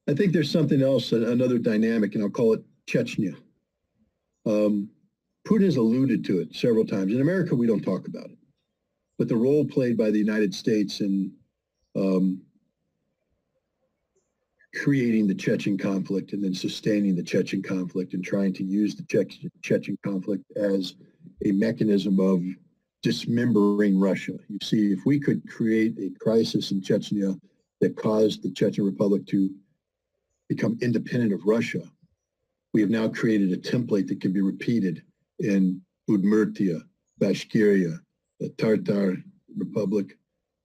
I think there's something else, another dynamic, and I'll call it Chechnya. Putin has alluded to it several times. In America, we don't talk about it. But the role played by the United States in creating the Chechen conflict and then sustaining the Chechen conflict and trying to use the Chechen conflict as a mechanism of dismembering Russia. You see, if we could create a crisis in Chechnya that caused the Chechen Republic to become independent of Russia, we have now created a template that can be repeated in Udmurtia, Bashkiria, the Tatar Republic,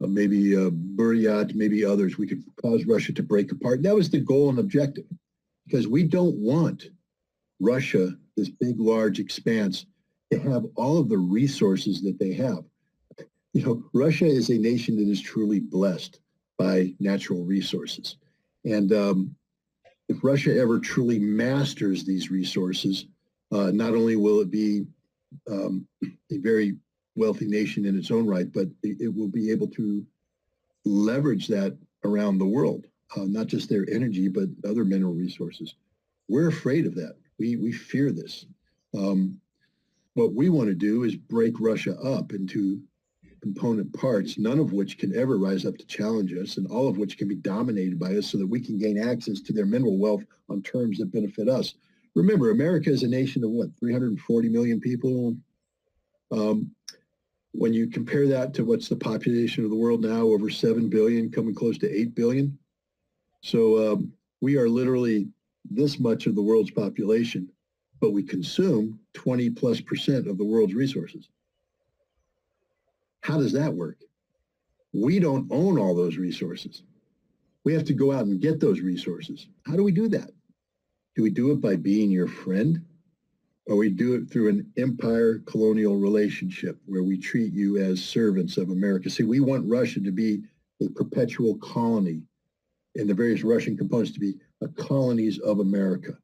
maybe Buryat, maybe others. We could cause Russia to break apart. That was the goal and objective, because we don't want Russia, this big, large expanse, to have all of the resources that they have. You know, Russia is a nation that is truly blessed by natural resources. And if Russia ever truly masters these resources, not only will it be a very wealthy nation in its own right, but it will be able to leverage that around the world, not just their energy, but other mineral resources. We're afraid of that. We fear this. What we want to do is break Russia up into component parts, none of which can ever rise up to challenge us, and all of which can be dominated by us so that we can gain access to their mineral wealth on terms that benefit us. Remember, America is a nation of what, 340 million people? When you compare that to what's the population of the world now, over 7 billion, coming close to 8 billion. So we are literally this much of the world's population, but we consume 20+% of the world's resources. How does that work? We don't own all those resources. We have to go out and get those resources. How do we do that? Do we do it by being your friend? Or we do it through an empire colonial relationship where we treat you as servants of America? See, we want Russia to be a perpetual colony, and the various Russian components to be colonies of America,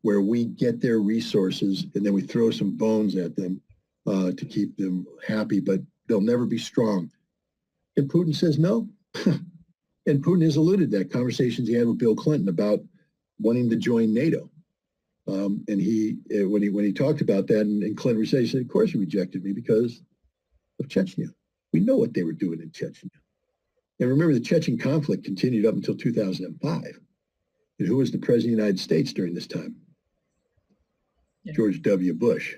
where we get their resources and then we throw some bones at them to keep them happy, but they'll never be strong. And Putin says no. And Putin has alluded to that, conversations he had with Bill Clinton about wanting to join NATO. And when he talked about that, and Clinton said, he said, of course he rejected me because of Chechnya. We know what they were doing in Chechnya. And remember, the Chechen conflict continued up until 2005. And who was the president of the United States during this time? Yeah. George W. Bush.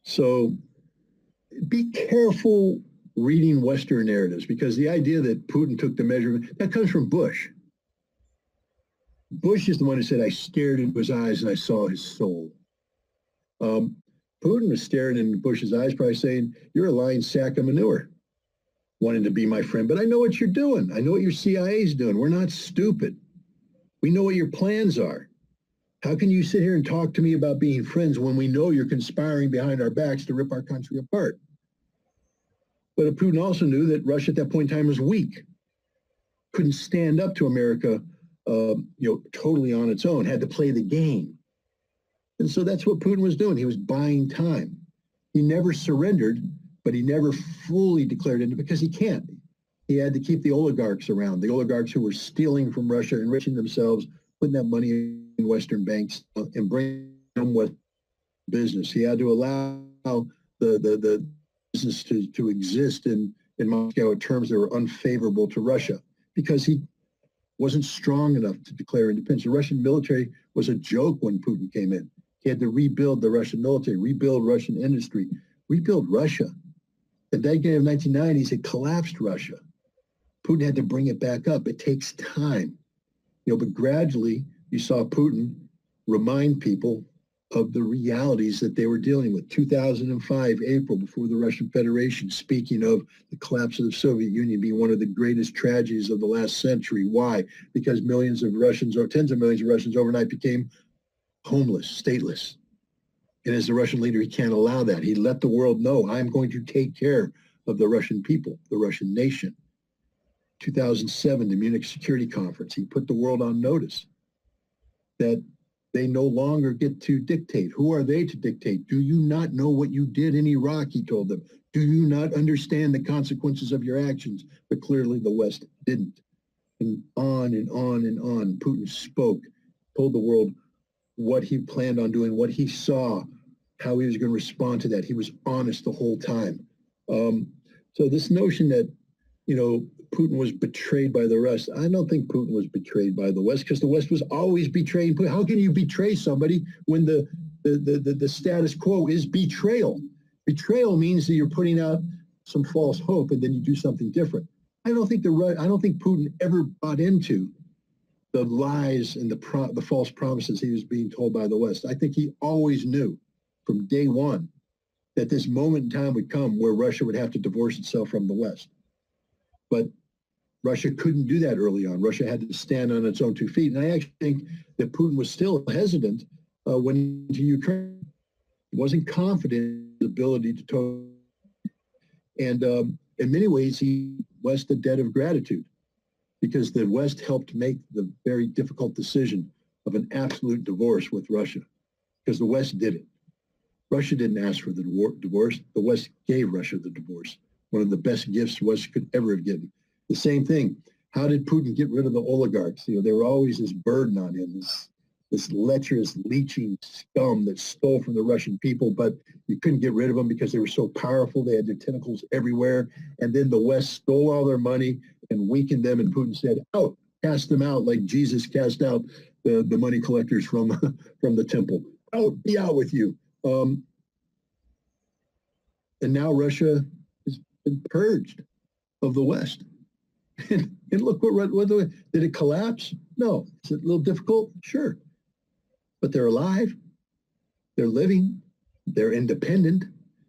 So be careful reading Western narratives, because the idea that Putin took the measurement, that comes from Bush. Bush is the one who said, I stared into his eyes and I saw his soul. Putin was staring into Bush's eyes, probably saying, you're a lying sack of manure, wanting to be my friend, but I know what you're doing. I know what your CIA is doing. We're not stupid. We know what your plans are. How can you sit here and talk to me about being friends when we know you're conspiring behind our backs to rip our country apart? But Putin also knew that Russia at that point in time was weak, couldn't stand up to America totally on its own, had to play the game. And so that's what Putin was doing. He was buying time. He never surrendered, but he never fully declared it, because he can't. He had to keep the oligarchs around, the oligarchs who were stealing from Russia, enriching themselves, putting that money in Western banks and bringing them with business. He had to allow the business to exist in Moscow at terms that were unfavorable to Russia, because he wasn't strong enough to declare independence. The Russian military was a joke when Putin came in. He had to rebuild the Russian military, rebuild Russian industry, rebuild Russia. The decade of 1990s, it collapsed Russia. Putin had to bring it back up. It takes time. But gradually you saw Putin remind people of the realities that they were dealing with. 2005, April, before the Russian Federation, speaking of the collapse of the Soviet Union being one of the greatest tragedies of the last century. Why? Because millions of Russians, or tens of millions of Russians overnight, became homeless, stateless. And as the Russian leader, he can't allow that. He let the world know, I'm going to take care of the Russian people, the Russian nation. 2007, the Munich Security Conference, he put the world on notice that they no longer get to dictate. Who are they to dictate? Do you not know what you did in Iraq, he told them. Do you not understand the consequences of your actions? But clearly the West didn't. And on and on and on. Putin spoke, told the world what he planned on doing, what he saw, how he was going to respond to that. He was honest the whole time. So this notion that, Putin was betrayed by the West, I don't think Putin was betrayed by the West, because the West was always betraying Putin. How can you betray somebody when the status quo is betrayal? Betrayal means that you're putting out some false hope and then you do something different. I don't think Putin ever bought into the lies and the false promises he was being told by the West. I think he always knew from day one that this moment in time would come where Russia would have to divorce itself from the West. But Russia couldn't do that early on. Russia had to stand on its own 2 feet. And I actually think that Putin was still hesitant when to Ukraine. He wasn't confident in his ability to and in many ways, he was the debt of gratitude, because the West helped make the very difficult decision of an absolute divorce with Russia, because the West did it. Russia didn't ask for the divorce. The West gave Russia the divorce, one of the best gifts the West could ever have given. The same thing. How did Putin get rid of the oligarchs? They were always this burden on him, this lecherous, leeching scum that stole from the Russian people, but you couldn't get rid of them because they were so powerful. They had their tentacles everywhere. And then the West stole all their money and weakened them. And Putin said, out, cast them out, like Jesus cast out the money collectors from the temple. Out, be out with you. And now Russia has been purged of the West. And look, did it collapse? No. Is it a little difficult? Sure. But they're alive, they're living, they're independent,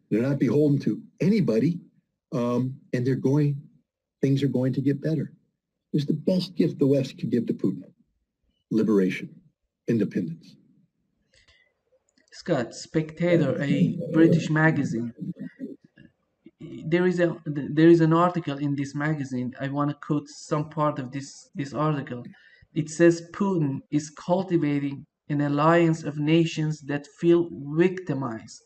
they're not beholden to anybody, and things are going to get better. It's the best gift the West could give to Putin: liberation, independence. Scott, Spectator, a British magazine. There is an article in this magazine. I want to quote some part of this article. It says Putin is cultivating an alliance of nations that feel victimized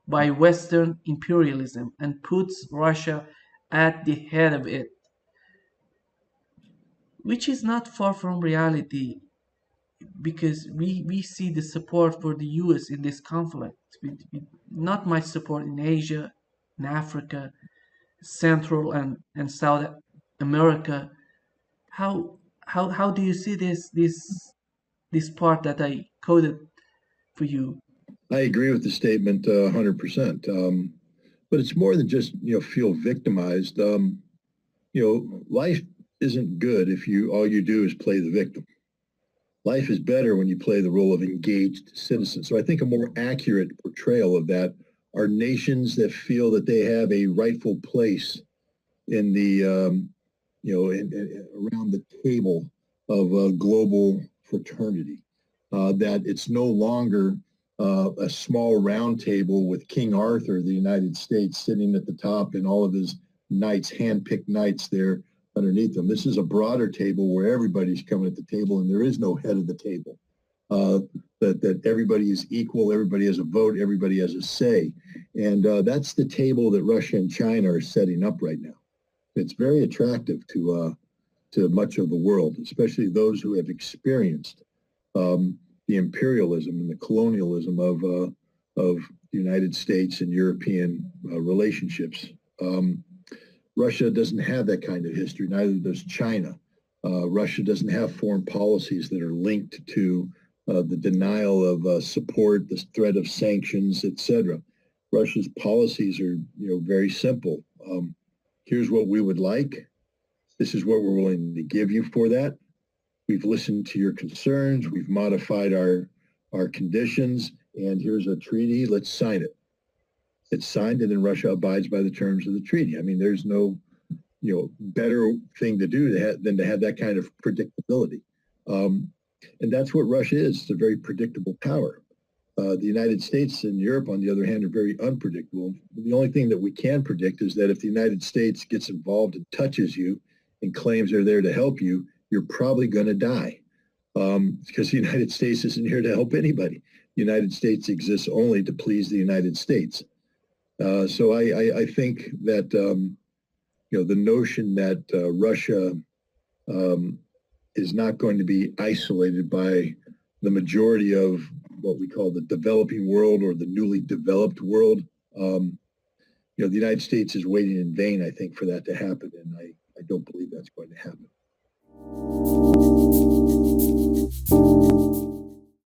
by Western imperialism and puts Russia at the head of it, which is not far from reality, because we see the support for the US in this conflict, with not much support in Asia, in Africa, Central and South America. How do you see this part that I coded for you? I agree with the statement 100%. But it's more than just, feel victimized. Life isn't good if all you do is play the victim. Life is better when you play the role of engaged citizen. So I think a more accurate portrayal of that are nations that feel that they have a rightful place in the, around the table of global fraternity. That it's no longer a small round table with King Arthur of the United States sitting at the top and all of his knights, hand-picked knights there underneath them. This is a broader table where everybody's coming at the table and there is no head of the table. That everybody is equal, everybody has a vote, everybody has a say. And that's the table that Russia and China are setting up right now. It's very attractive to much of the world, especially those who have experienced the imperialism and the colonialism of the United States and European relationships. Russia doesn't have that kind of history, neither does China. Russia doesn't have foreign policies that are linked to the denial of support, the threat of sanctions, etc. Russia's policies are, very simple. Here's what we would like. This is what we're willing to give you for that. We've listened to your concerns. We've modified our conditions, and here's a treaty. Let's sign it. It's signed, and then Russia abides by the terms of the treaty. I mean, there's no, better thing to do than to have that kind of predictability. And that's what Russia is. It's a very predictable power. The United States and Europe, on the other hand, are very unpredictable. The only thing that we can predict is that if the United States gets involved and touches you and claims they're there to help you, you're probably going to die, because the United States isn't here to help anybody. The United States exists only to please the United States. So I think that, the notion that Russia is not going to be isolated by the majority of what we call the developing world or the newly developed world. The United States is waiting in vain, I think, for that to happen, and I don't believe that's going to happen.